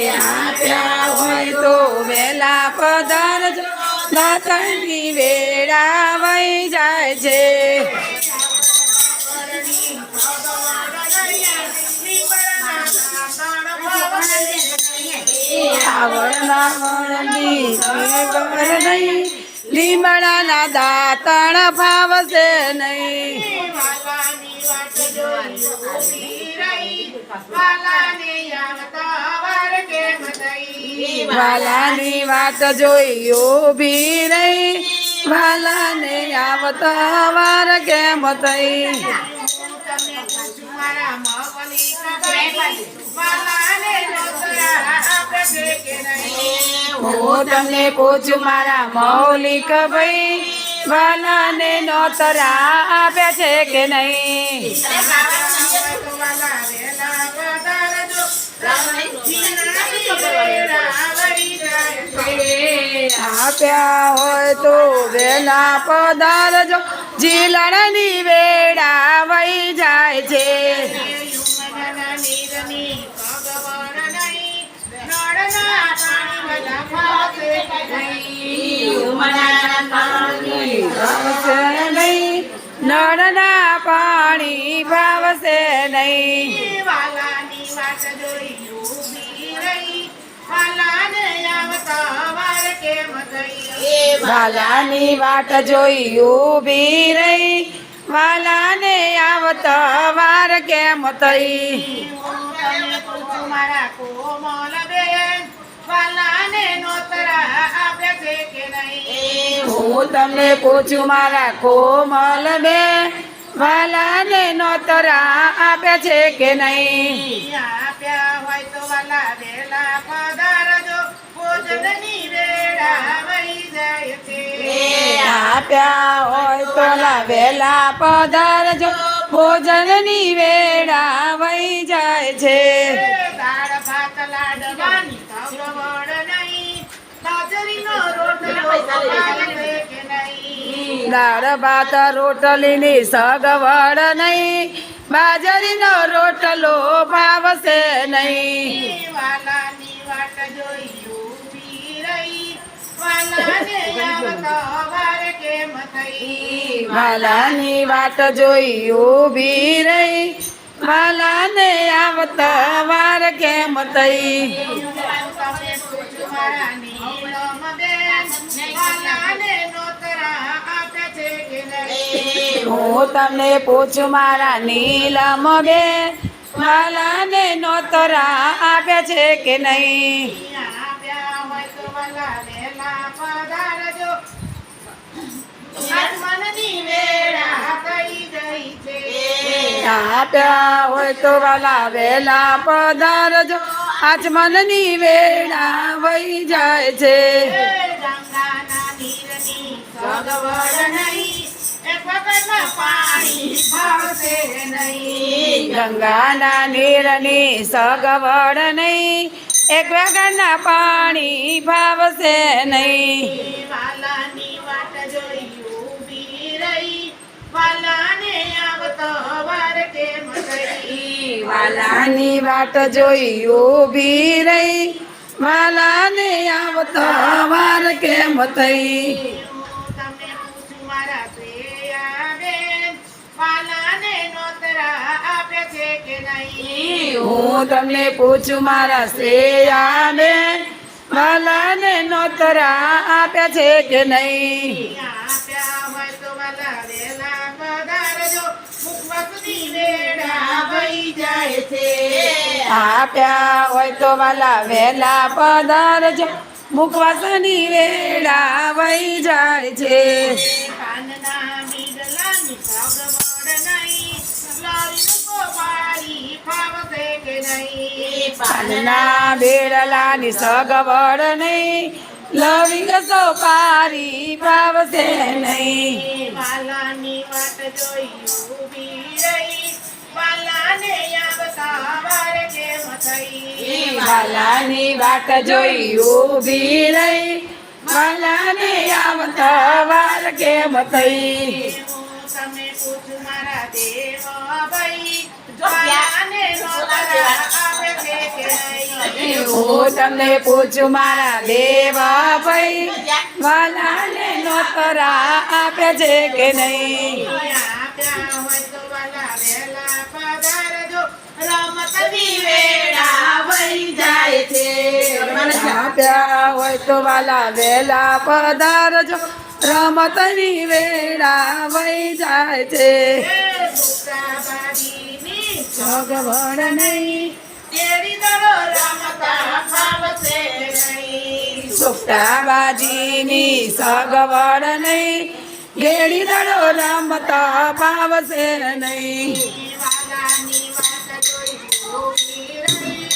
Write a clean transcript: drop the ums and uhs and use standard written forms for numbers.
આપ્યા હોય તો વેલા પધારજો દાતણની વેળા વહી જાય છે લીમડાના દાતણ ભાવશે નહીં વાલાની વાત જોઈ ઊભી રહી વાલાને આવતા વાર કેમ થઈ હું તમને પૂછું મારા મૌલિક ભાઈ વાલાને નોતરા આપે છે કે નહીં આપ્યા હોય તો વેલા પધારજો જીલણની વેળા વહી જાય છે નળના પાણી ભાવશે નહીં વાલાની વાત જોઈ ઊભી રહી વાલાને આવતા વાર કેમ થઈ મારા કોમલ બેન વાલાને નોતરા આપે છે કે નહીં હું તમને પૂછું મારા કોમલ બેન વાલાને નોતરા આપે છે કે નહીં આપ્યા હોય તો વાલા વેલા પધારજો ભોજનની વેળા વહી જાય છે આપ્યા હોય તો વેલા પધારજો ભોજનની વેળા વહી જાય છે દાળ ભાત લાડવાની સગવડ નહીં બાજરીનો રોટલો ભાવે કે નહીં દાળ ભાત રોટલીની સગવડ નહીં બાજરીનો રોટલો ભાવશે નહીં વાલાની વાટ જોઈ ઊભી રહી વાલાને આવતા વાર કેમ થઈ વાલાની વાટ જોઈ ઊભી રહી વાલાને આવતા વાર કેમ થઈ હું તમને પૂછું મારા નીલમ બેન વાલાને નોતરા આપે છે કે નહીં આપ્યા હોય તો વાલા વેલા પધારજો આચમનની વેળા વહી જાય છે ગંગાના નીરની સગવડ નહીં એક વગરના પાણી ભાવશે નહીં વાલાની વાટ જોઈ ઊભી રહી વાલાને આવતા વાર કેમ થઈ વાલાની વાટ જોઈ ઊભી રહી વાલાને આવતા વાર કેમ થઈ હું તમને પૂછું મારા શ્રેયા બેન વાલાને નોતરા આપે છે કે નહીં આપ્યા હોય તો વાલા વેલા પધારજો મુખવાસની વેળા વહી જાય છે આપ્યા હોય તો વાલા વેલા પધારજો મુખવાસની વેળા વહી જાય છે પાનના બેડલાની સગવડ નહીં લવિંગ સોપારી ભાવશે નહીં વાલાની વાટ જોઈ ઊભી રહી વાલાને આવતા વાર કેમ થઈ વાલાની વાટ જોઈ ઊભી રહી વાલાને આવતા વાર કેમ થઈ તમને પૂછું મારા દેવ ભાઈ વાલાને નોતરા આપે છે કે નહીં હું તમને પૂછું મારા દેવ ભાઈ વાલાને નોતરા આપે છે કે નહીં આપ્યા હોય તો વાલા વહેલા પધારજો રમતની વેળા વહી જાય છે આપ્યા હોય તો વાલા વહેલા પધારજો રમતની વેળા વહી જાય છે સુતાબારીની સગવડ નહીં તેરી દડો રમતા ફાવશે નહીં સુફટાબાજીની સગવડ નહીં ઘેડી દડો રમતા પાવશે નહીં વાલાની વાત જોઈ ભૂખી રહી